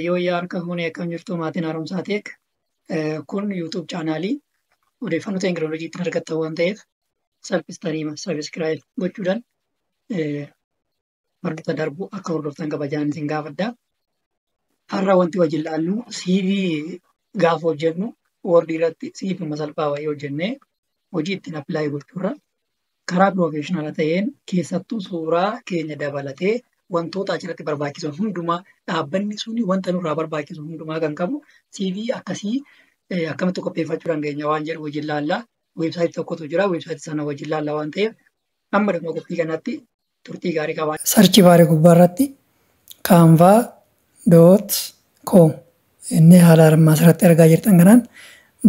Yoo harka fuunee akkam jirtu maatiin haaromsaa ta'e kun YouTube chaanaalii odeeffannoo teekinooloojii ittiin argattan waan ta'eef salphistanii sabiskiraayib gochuudhaan margita darbu akka hordoftan kabajaan isin gaafadha. Har'a wanti wajjin ilaallu CV gaafa hojjennu Word irratti CV salphaa wayii hojjennee hojii ittiin appilaayi gochuurra karaa piroofeeshinaala ta'een keessattuu suuraa keenya dabalatee wantoota achirratti barbaachisan hundumaa dhaabbanni suni wanta nurraa barbaachisu hundumaa kan qabu CV akkasii akkamitti qopheeffachuu dandeenya waan jedhu wajjin ilaalla. Weebsaayitii tokkotu jira. Weebsaayitii sana wajjin ilaalla waan ta'eef amma dhimma qophii kanatti turtii gaarii qabaa. Sarchi baarii gubbaa irratti canva.com inni haala armaa asirratti argaa jirtan kanaan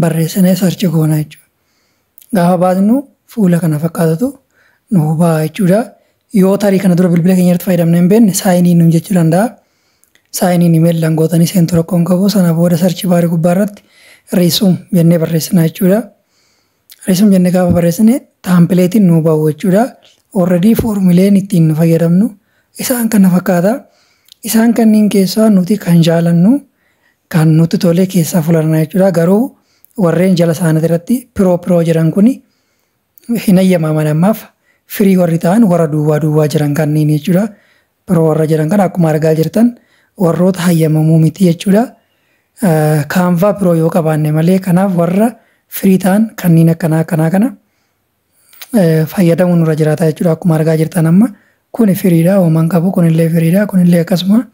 barreessinee sarchi goona jechuudha. Gaafa baasnu fuula kana fakkaatatu nu hubaa jechuudha. Yoo tarii kana dura bilbila keenya irratti fayyadamne hin beekne saayinii nuun jechuu danda'a. Saayiniin imeellaan gootanii seentu rakkoon qabu. Sana booda sarchi baarii gubbaa irratti reesum jennee barreessina jechuudha. Reesum jennee gaafa barreessine taampileetiin nu ba'u jechuudha. Already foormuleen ittiin fayyadamnu isaan kana fakkaata. Isaan kanneen keessaa nuti kan jaalannu kan nuti tolee keessaa fulanna jechuudha. Garuu warreen jala isaanii irratti piroo jedhan kuni hin ayyamaman ammaaf. Firii warri ta'an warra duwwaa jiran kanneen jechuudha. Piroo warra jiran kan akkuma argaa jirtan warroota hayyamamuu miti jechuudha. Kaanvaa piroo yoo qabaanne malee kanaaf warra firii ta'an kanneen akkanaa kana fayyadamuun nurra jiraata jechuudha. Akkuma argaa jirtan amma kuni firiidha. Uumaan qabu kunillee firiidha. Kunillee akkasuma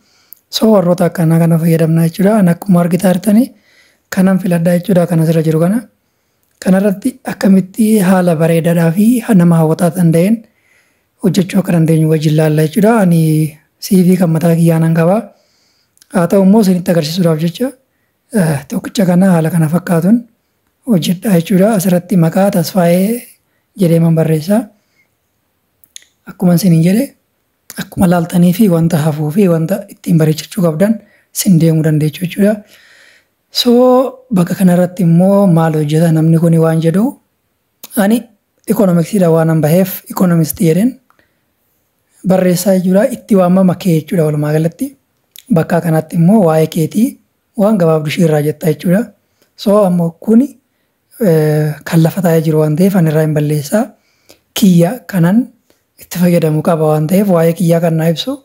warroota akkanaa kana fayyadamna jechuudha. Akkuma argitaa jirtanii kanan filadhaa jechuudha. Kan asirra jiru kana. Kanarratti akkamitti haala bareedaadhaa fi nama hawwataa ta'een hojjechuu akka dandeenyu wajjin ilaalla jechuudha. Ani CV kan mataa kiyyaanan qabaa. Haa ta'u immoo isinitti agarsiisuudhaaf jecha tokkicha kana haala kana fakkaatuun hojjedha jechuudha. Asirratti maqaa Tasfaayee jedhee barreessaa. Akkuma isiniin jedhe akkuma laaltanii fi wanta hafuu fi wanta ittiin bareechachuu qabdan isin deemuu dandeessu jechuudha. Bakka kanarratti immoo maal hojjeta namni kun waan jedhu ani ikoonomiksiidha waan baheef ikoonomistii jedheen barreessaa jechuudha. Itti waamama kee jechuudha walumaa galatti. Bakka kanatti immoo waa'ee keetii waan gabaabduu ishiirraa jetta jechuudha. Ammoo kuni kan lafa taa'ee jiru waan ta'eef ani irraa hin balleessaa. Kiyya kanan itti fayyadamu qaba waan ta'eef waa'ee kiyyaa kan naa ibsu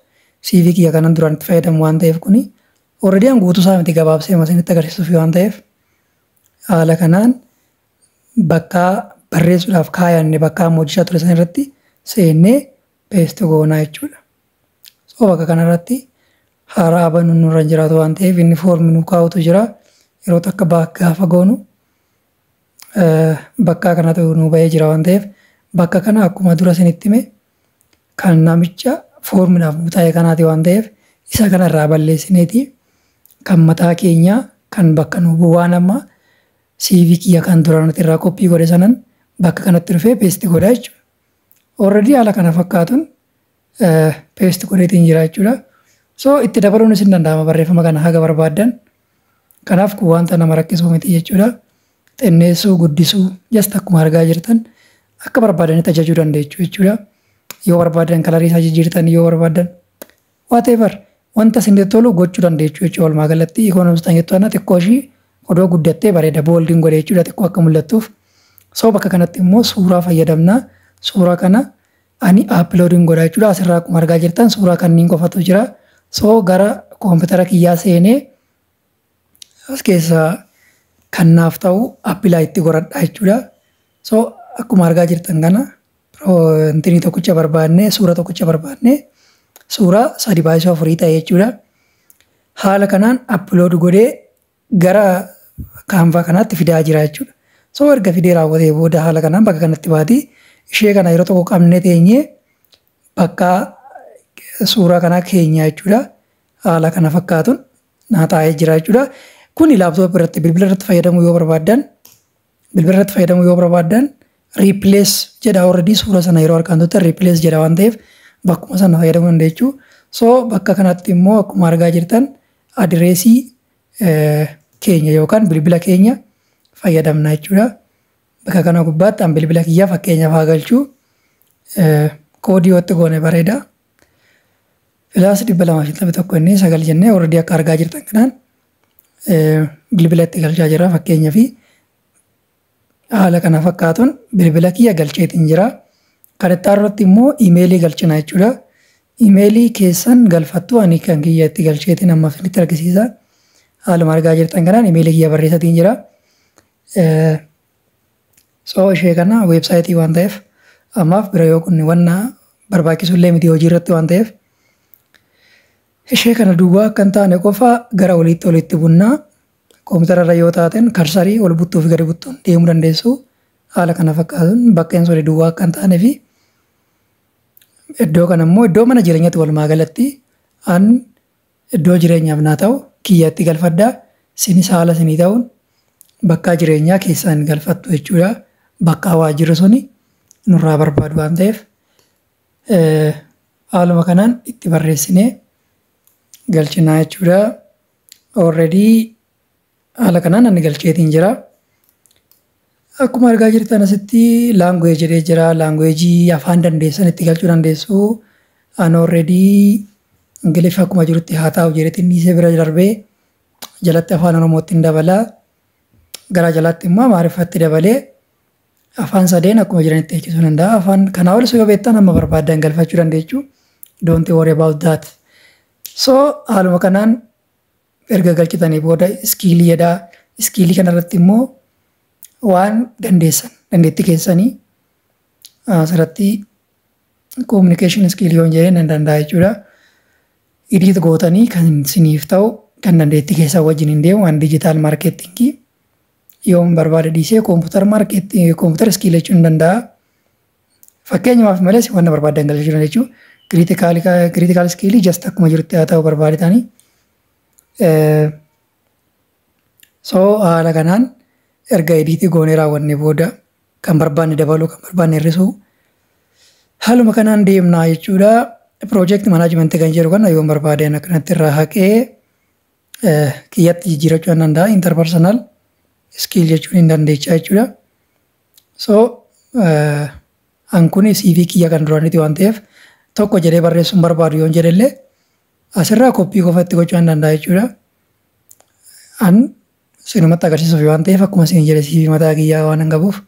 CV kiyya kanan duraan itti fayyadamu waan ta'eef kuni already an guutuu isaa miti gabaabsee masinitti agarsiisuuf waan ta'eef haala kanaan bakka barreessuudhaaf kaayanne bakka hojjechaa ture san irratti seennee peesti goonaa jechuudha. Bakka kanarratti haaraa banuun nurra jiraatu waan ta'eef inni foormi nu kaa'utu jira. Yeroo takka gaafa goonu bakka kanatu nu ba'ee jira waan ta'eef bakka kana akkuma dura isinitti hime kan namicha foorminaaf nu taa'e kanaati waan ta'eef isa kanarraa balleessineeti. Kan mataa keenya kan bakka nu bu'aan amma CV kiyya kan duraan irraa koppii godhe sanan bakka kanatti dhufee peesti godha jechuudha. Already haala kana fakkaatuun peesti godheetiin jira jechuudha. Itti dabaluun isin danda'ama barreeffama kana haga barbaaddan. Kanaaf kun wanta nama rakkisuu miti jechuudha. Xinneessuu guddisuu just akkuma argaa jirtan akka barbaadanitti ajajuu dandeessu jechuudha. Yoo barbaadan kalarii isaa jijjiirtan yoo barbaadan whatever. Wanta isin tolu gochuu dandeessu jechuudha. Walumaa galatti ikoonomistaan jettoon xiqqoo ishii odoo guddattee bareeda booldiin godhe jechuudha xiqqoo akka mul'attuuf. Bakka kanatti immoo suuraa fayyadamna. Suuraa kana ani uploadiin godha jechuudha. Asirraa akkuma argaa jirtan suuraa kanneen qofatu jira. Gara koompitara kiyyaa seenee as keessaa kan naaf ta'u appilaa itti godhadha jechuudha. Akkuma argaa jirtan kana wanti tokkicha barbaadnee suura tokkicha barbaadnee suuraa 3x4 ta'e jechuudha. Haala kanaan upload godhee gara kaanvaa kanaatti fidaa jira jechuudha. Erga fidee raawwatee booda haala kanaan bakka kanatti baati ishee kana yeroo tokko qabnee teenyee bakka suuraa kanaa keenya jechuudha. Haala kana fakkaatuun naa taa'ee jira jechuudha. Kuni laaptooppii irratti bilbila irratti fayyadamuu yoo barbaaddan replace jedha already suura sana yeroo harkaan tutte replace jedha waan ta'eef bakkuma sana fayyadamuu dandeessu. Bakka kanatti immoo akkuma argaa jirtan adireesii keenya yookaan bilbila keenya fayyadamna jechuudha. Bakka kana gubbaatti an bilbila kiyyaa fakkeenyaaf haa galchuu koodii watti goone bareeda. Filaas 251 inni 9 jennee already akka argaa jirtan kanaan bilbila itti galchaa jira fakkeenyaa fi haala kana fakkaatuun bilbila kiyya galcheetiin jira. Kan itti irratti immoo iimeelii galchina jechuudha. Iimeelii keessan galfattu ani kan kiyya itti galcheetiin amma isinitti argisiisa. Haaluma argaa jirtan kanaan iimeelii kiyya barreessatiin jira. Ishee kana weebsaayitii waan ta'eef ammaaf bira yoo kunni wanna barbaachisullee miti hojii irratti waan ta'eef ishee kana duwwaa akka hin taane qofa gara olitti bunnaa koompitara irra yoo taateen karsarii ol buttuu fi gadi buttuun deemuu dandeessu. Haala kana fakkaatuun bakkeen soli duwwaa akka hin taanee fi iddoo kana immoo iddoo mana jireenyaatti walumaa galatti an iddoo jireenyaaf naa ta'u kiyyatti galfaddaa sinis haala sinii ta'uun bakka jireenyaa keessaan galfattu jechuudha. Bakka waajjirri suni nurraa barbaadu waan ta'eef haaluma kanaan itti barreessinee galchinaa jechuudha. Already haala kanaan ani galcheetiin jira. Akkuma argaa jirtan asitti language jedhee jira. Language afaan dandeessan itti galchuu dandeessu. An already Ingiliffa akkuma jirutti haa ta'u jedheetiin dhiisee bira darbee jalatti afaan Oromootti hin dabalaa. Gara jalaatti immoo Amaariffatti dabalee afaan sadeen akkuma jiranitti eegsisuu danda'a. Afaan kanaa ol yoo beektan amma barbaadan galfachuu dandeessu. Don't worry about that. So haaluma kanaan erga galchitanii booda iskiilii jedhaa. Iskiilii kanarratti immoo waan dandeettii keessanii asirratti communication skill yoo jedhee nan danda'a jechuudha. Edit gootanii kan isiniif ta'u kan dandeettii keessaa wajjin hin deemu waan digital marketingii yoo barbaade dhiisee computer skill jechuun hin danda'a. Fakkeenyaaf malees waan barbaadan galchuu dandeessu. Critical skill just akkuma jirutti haa ta'u barbaadetanii. So haala kanaan erga ediitii goonee raawwanne booda kan barbaanne dabaluu kan barbaanne hir'isuu haaluma kanaan deemnaa jechuudha. Project management kan jedhu kana yoo barbaadeen akkanatti irraa haqee kiyyatti jijjiirachuu hin danda'a. Interpersonal skill jechuun hin dandeecha jechuudha. So an kun CV kiyya kan duraaniiti waan ta'eef tokko jedhee barreessuun barbaadu yoo jedhellee asirraa koppii qofatti gochuu hin danda'a jechuudha. An sinumatti agarsiisuuf waan ta'eef akkuma isin jedhe CV mataa kiyyaa waan hin qabuuf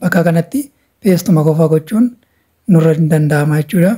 bakka kanatti peestuma qofa gochuun nurra hin danda'ama jechuudha.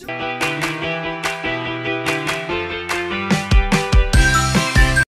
Shale